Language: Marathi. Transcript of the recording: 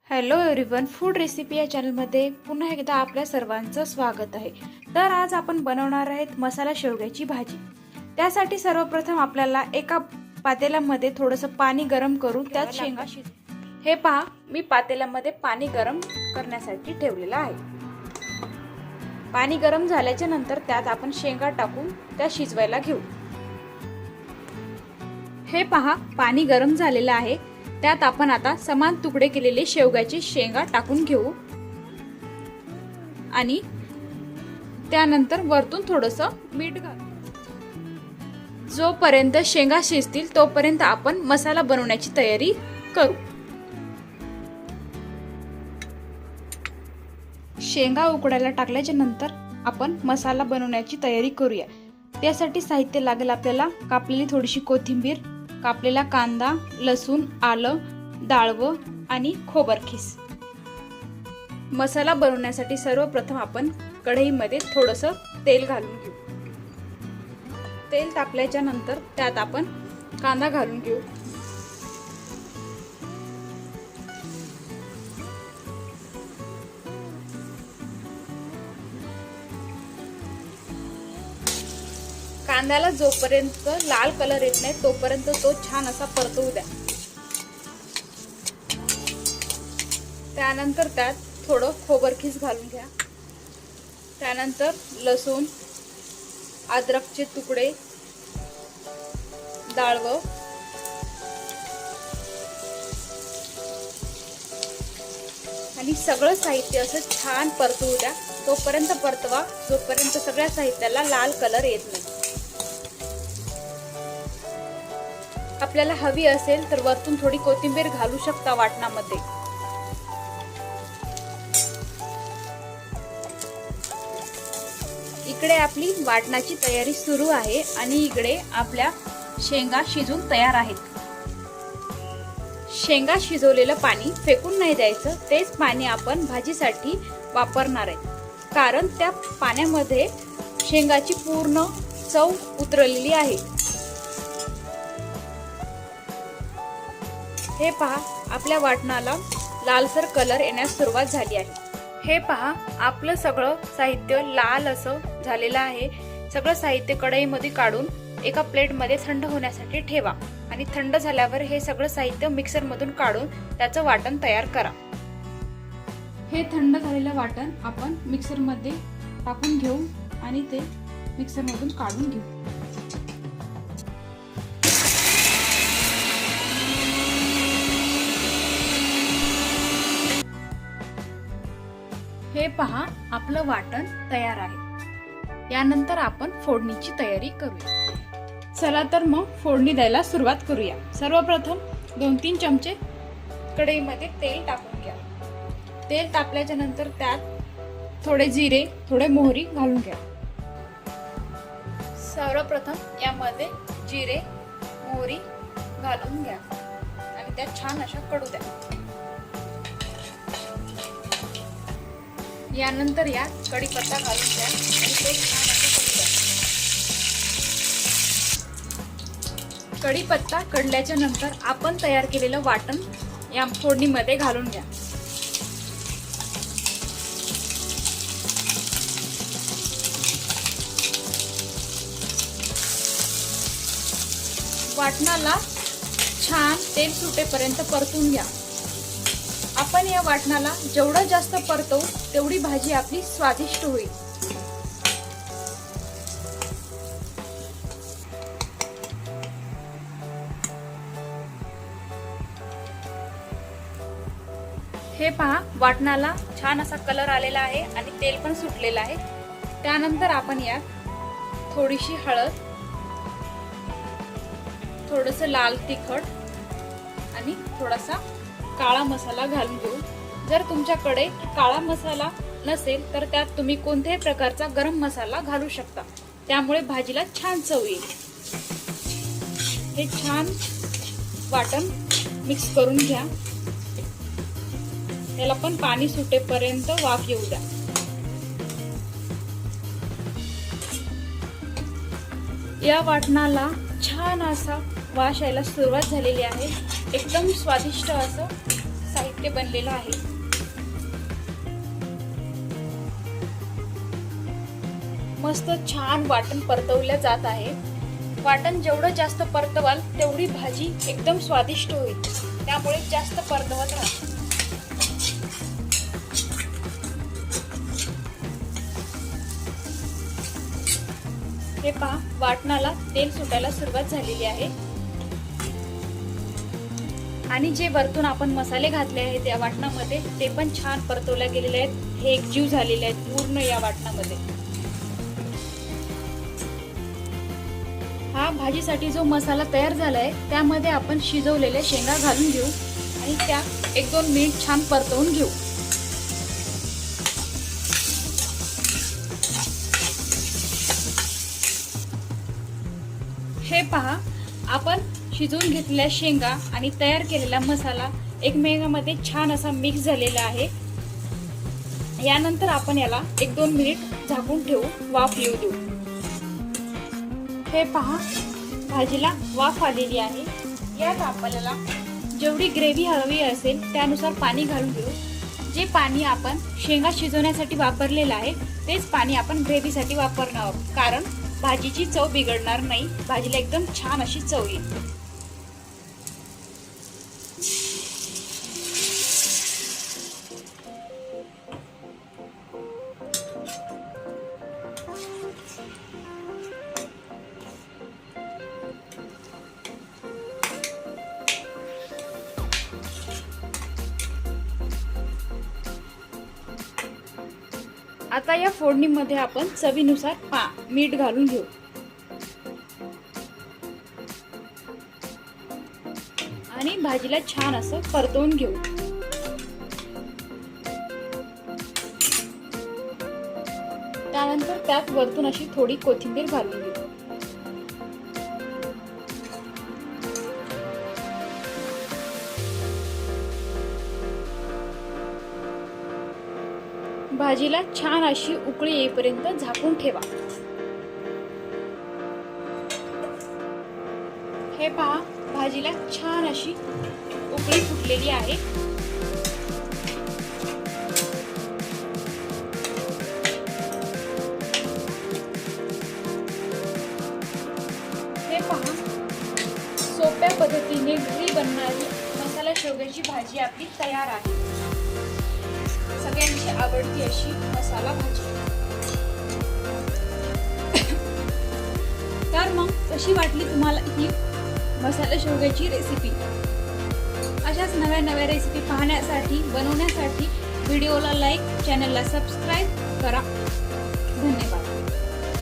हॅलो एव्हरीवन, फूड रेसिपी या चॅनलमध्ये पुन्हा एकदा आपल्या सर्वांचं स्वागत आहे। तर आज आपण बनवणार आहेत मसाला शेवग्याची भाजी। त्यासाठी सर्वप्रथम आपल्याला एका पातेल्यामध्ये थोडंसं पाणी गरम करून त्यात शेंगा हे पहा, मी पातेल्यामध्ये पाणी गरम करण्यासाठी ठेवलेलं आहे। पाणी गरम झाल्याच्या नंतर त्यात आपण शेंगा टाकून त्या शिजवायला घेऊ। हे पहा, पाणी गरम झालेलं आहे। त्यात आपण आता समान तुकडे केलेले शेवग्याची शेंगा टाकून घेऊ आणि त्यानंतर वरतून थोडंसं मीठ घालू। जोपर्यंत शेंगा शिजतील तोपर्यंत आपण मसाला बनवण्याची तयारी करू। शेंगा उकडायला टाकल्याच्या नंतर आपण मसाला बनवण्याची तयारी करूया। त्यासाठी साहित्य लागेल आपल्याला कापलेली थोडीशी कोथिंबीर, कापलेला कांदा, लसूण, आलं, डाळवं आणि खोबरखीस। मसाला बनवण्यासाठी सर्वप्रथम आपण कढईमध्ये थोडंसं तेल घालून घेऊ। तेल तापल्याच्या नंतर त्यात आपण कांदा घालून घेऊ। कांद्याला जोपर्यंत लाल कलर येत नाही तोपर्यंत तो छान असा परतवू द्या। त्यानंतर त्यात थोडं खोबरखीस घालून घ्या। त्यानंतर लसूण, अद्रकचे तुकडे, डाळवं आणि सगळं साहित्य असं छान परतवू द्या। तोपर्यंत परतवा जोपर्यंत सगळ्या साहित्याला लाल कलर येत नाही। आपल्याला हवी असेल तर वरतून थोडी कोथिंबीर घालू शकता वाटणामध्ये। इकडे आपली वाटणाची तयारी सुरू आहे आणि इकडे आपल्या शेंगा शिजून तयार आहेत। शेंगा शिजवलेलं पाणी फेकून नाही द्यायचं, तेच पाणी आपण भाजीसाठी वापरणार आहे। कारण त्या पाण्यामध्ये शेंगाची पूर्ण चव उतरलेली आहे। हे पहा, आपल्या वाटणाला लालसर कलर येण्यास सुरुवात झाली आहे। हे पहा, आपलं सगळं साहित्य लाल असं झालेलं आहे। सगळं साहित्य कढईमध्ये काढून एका प्लेटमध्ये थंड होण्यासाठी ठेवा आणि थंड झाल्यावर हे सगळं साहित्य मिक्सर मधून काढून त्याचं वाटण तयार करा। हे थंड झालेलं वाटण आपण मिक्सर मध्ये टाकून घेऊ आणि ते मिक्सर मधून काढून घेऊ। हे पहा, आपलं वाटण तयार आहे। यानंतर आपण फोडणीची तयारी करूया। चला तर मग फोडणी द्यायला सुरुवात करूया। सर्वप्रथम 2-3 चमचे कढईमध्ये तेल टाकून घ्या। तेल तापल्याच्या नंतर त्यात थोडे जिरे, थोडे मोहरी घालून घ्या। सर्वप्रथम यामध्ये जिरे, मोहरी घालून घ्या आणि त्यात छान अशा कडू द्या। यानंतर यात कढीपत्ता घालून द्या आणि ते छान असं कढू द्या। कढीपत्ता कडल्याच्या नंतर आपण तयार केलेलं वाटण या फोडणीमध्ये घालून घ्या। वाटणाला छान तेल सुटेपर्यंत परतून घ्या। आपण या वाटणाला जेवढं जास्त परतवू तेवढी भाजी आपली स्वादिष्ट होईल। हे पहा, वाटणाला छान असा कलर आलेला आहे आणि तेल पण सुटलेलं आहे। त्यानंतर आपण यात थोडीशी हळद, थोडंसं लाल तिखट आणि थोडासा काळा मसाला घालून घेऊ। जर तुमच्याकडे काळा मसाला नसेल तर त्यात तुम्ही कोणत्याही प्रकारचा गरम मसाला घालू शकता, त्यामुळे भाजीला छान चव येईल। हे छान वाटण मिक्स करून घ्या। याला पण पाणी सुटेपर्यंत वाफ येऊ द्या। या वाटणाला छान असा वास यायला सुरुवात झालेली आहे। एकदम स्वादिष्ट असं साहित्य बनलेलं आहे. मस्त छान वाटण परतवलं जात आहे. वाटण जेवढं जास्त परतवाल तेवढी भाजी एकदम स्वादिष्ट होईल, त्यामुळे जास्त परतवत राहा. हे पहा, वाटणाला तेल सुटायला सुरुवात झालेली आहे आणि जे वरतून आपण मसाले घातले आहेत या वाटणामध्ये ते पण छान परतवले गेलेले आहेत. हे एकजीव झालेले आहेत पूर्ण या वाटणामध्ये. हा भाजीसाठी जो मसाला तयार झालाय त्यामध्ये आपण शिजवलेले शेंगा घालून घेऊ आणि त्या 1-2 मिनिट छान परतवून घेऊ. हे पहा, आपण शिजवून घेतलेल्या शेंगा आणि तयार केलेला मसाला एकमेकांमध्ये छान असा मिक्स झालेला आहे. यानंतर आपण याला 1-2 मिनिट झाकून ठेवू, वाफ येऊ देऊ. हे पहा, भाजीला वाफ आलेली आहे. यात आपल्याला जेवढी ग्रेव्ही हवी असेल त्यानुसार पाणी घालून घेऊ. जे पाणी आपण शेंगा शिजवण्यासाठी वापरलेलं आहे तेच पाणी आपण ग्रेव्हीसाठी वापरणार आहोत, कारण भाजीची चव बिघडणार नाही. भाजीला एकदम छान अशी चव येईल. आता या फोडणीमध्ये आपण चवीनुसार मीठ घालून घेऊ आणि भाजीला छान असं परतवून घेऊ. त्यानंतर त्यात वरतून अशी थोडी कोथिंबीर घालून घेऊ. भाजीला छान अशी उकळी येईपर्यंत झाकून ठेवा. हे पहा, भाजीला छान अशी उकळी फुटलेली आहे. हे पहा, सोप्या पद्धतीने घरी बनणारी मसाला शेवग्याची भाजी आपली तयार आहे. सगळ्यांची आवडती अशी मसाला भाजी. तर मग कशी वाटली तुम्हाला ही मसाला शेवग्याची रेसिपी? अशाच नव्या नव्या रेसिपी पाहण्यासाठी, बनवण्यासाठी व्हिडिओला लाईक, चॅनलला सबस्क्राईब करा.